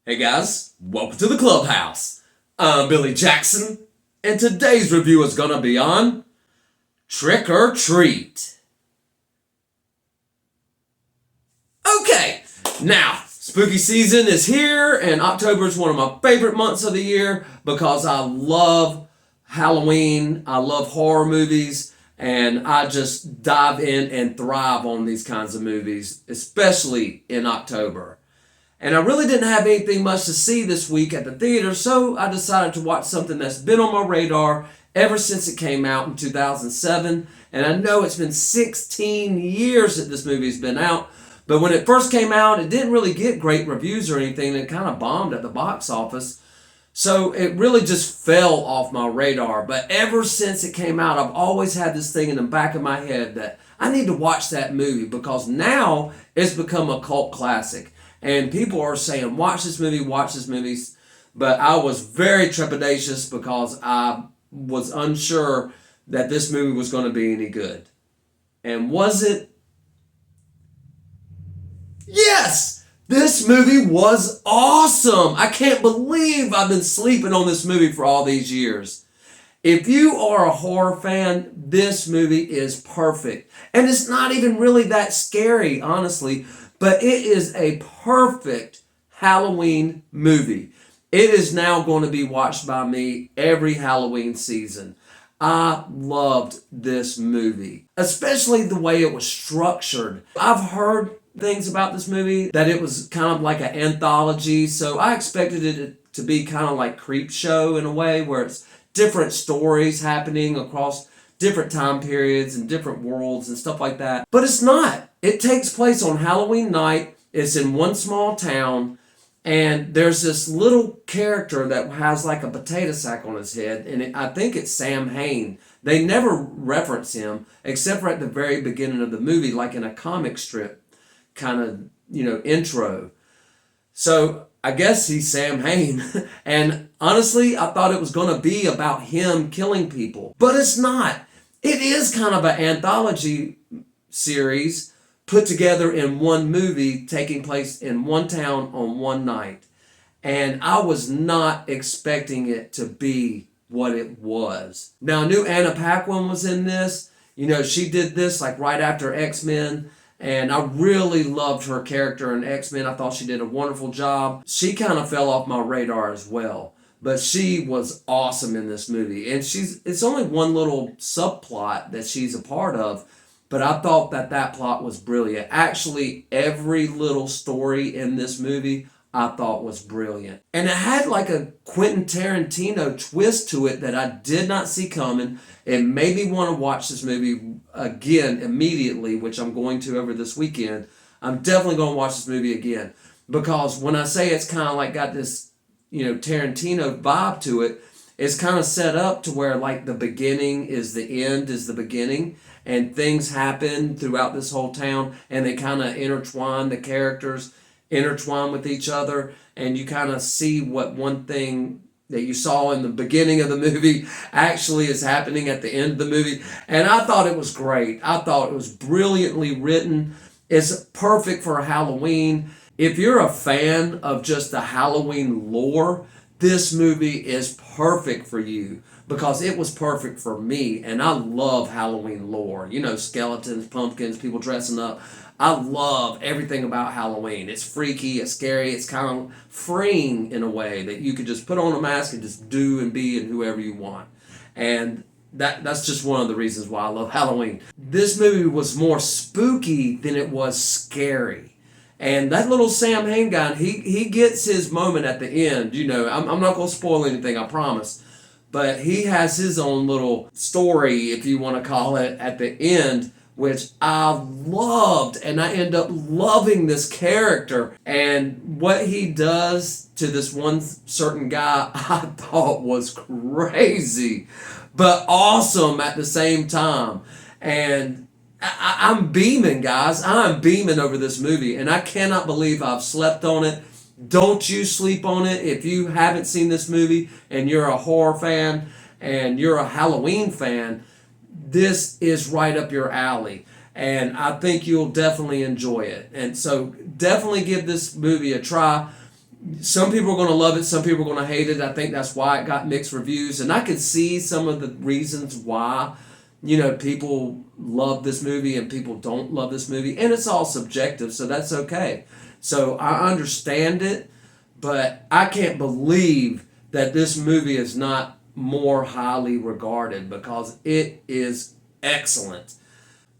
Hey guys, welcome to the clubhouse. I'm Billy Jackson, and today's review is gonna be on Trick or Treat. Okay, now spooky season is here, and October is one of my favorite months of the year because I love Halloween, I love horror movies, and I just dive in and thrive on these kinds of movies, especially in October. And I really didn't have anything much to see this week at the theater, so I decided to watch something that's been on my radar ever since it came out in 2007. And I know it's been 16 years that this movie's been out, but when it first came out, it didn't really get great reviews or anything, and it kind of bombed at the box office. So it really just fell off my radar. But ever since it came out, I've always had this thing in the back of my head that I need to watch that movie because now it's become a cult classic. And people are saying, watch this movie, watch this movie. But I was very trepidatious because I was unsure that this movie was going to be any good. And was it? Yes! This movie was awesome! I can't believe I've been sleeping on this movie for all these years. If you are a horror fan, this movie is perfect. And it's not even really that scary, honestly. But it is a perfect Halloween movie. It is now going to be watched by me every Halloween season. I loved this movie, especially the way it was structured. I've heard things about this movie that it was kind of like an anthology, so I expected it to be kind of like Creepshow in a way, where it's different stories happening across different time periods and different worlds and stuff like that. But it's not. It takes place on Halloween night. It's in one small town, and there's this little character that has like a potato sack on his head, and I think it's Sam Hain. They never reference him except for at the very beginning of the movie, like in a comic strip kind of, intro. So I guess he's Sam Hain. And honestly, I thought it was going to be about him killing people, but it's not. It is kind of an anthology series put together in one movie taking place in one town on one night. And I was not expecting it to be what it was. Now, I knew Anna Paquin was in this. She did this like right after X-Men. And I really loved her character in X-Men. I thought she did a wonderful job. She kind of fell off my radar as well. But she was awesome in this movie. And it's only one little subplot that she's a part of, but I thought that plot was brilliant. Actually, every little story in this movie I thought was brilliant. And it had like a Quentin Tarantino twist to it that I did not see coming. It made me want to watch this movie again immediately, which I'm going to over this weekend. I'm definitely going to watch this movie again. Because when I say it's kind of like got this Tarantino vibe to it, it's kind of set up to where like the beginning is the end is the beginning, and things happen throughout this whole town, and they kind of intertwine, the characters intertwine with each other, and you kind of see what one thing that you saw in the beginning of the movie actually is happening at the end of the movie. And I thought it was great. I thought it was brilliantly written. It's perfect for Halloween. If you're a fan of just the Halloween lore, this movie is perfect for you because it was perfect for me. And I love Halloween lore. Skeletons, pumpkins, people dressing up. I love everything about Halloween. It's freaky, it's scary, it's kind of freeing in a way that you could just put on a mask and just do and be and whoever you want. And that's just one of the reasons why I love Halloween. This movie was more spooky than it was scary. And that little Sam Hain guy, he gets his moment at the end. I'm not going to spoil anything, I promise. But he has his own little story, if you want to call it, at the end, which I loved. And I end up loving this character. And what he does to this one certain guy, I thought was crazy, but awesome at the same time. And I'm beaming, guys. I'm beaming over this movie, and I cannot believe I've slept on it. Don't you sleep on it. If you haven't seen this movie and you're a horror fan and you're a Halloween fan, this is right up your alley. And I think you'll definitely enjoy it. And so definitely give this movie a try. Some people are going to love it, some people are going to hate it. I think that's why it got mixed reviews, and I could see some of the reasons why, people love this movie and people don't love this movie, and it's all subjective, so that's okay. So I understand it, but I can't believe that this movie is not more highly regarded, because it is excellent.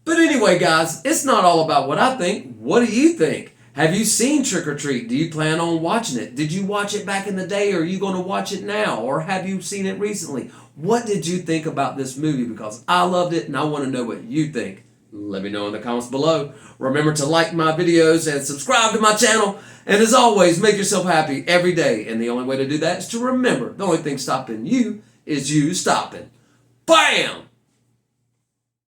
But anyway, guys, it's not all about what I think. What do you think? Have you seen Trick or Treat? Do you plan on watching it? Did you watch it back in the day, or are you going to watch it now? Or have you seen it recently? What did you think about this movie? Because I loved it and I want to know what you think. Let me know in the comments below. Remember to like my videos and subscribe to my channel. And as always, make yourself happy every day. And the only way to do that is to remember the only thing stopping you is you stopping. Bam!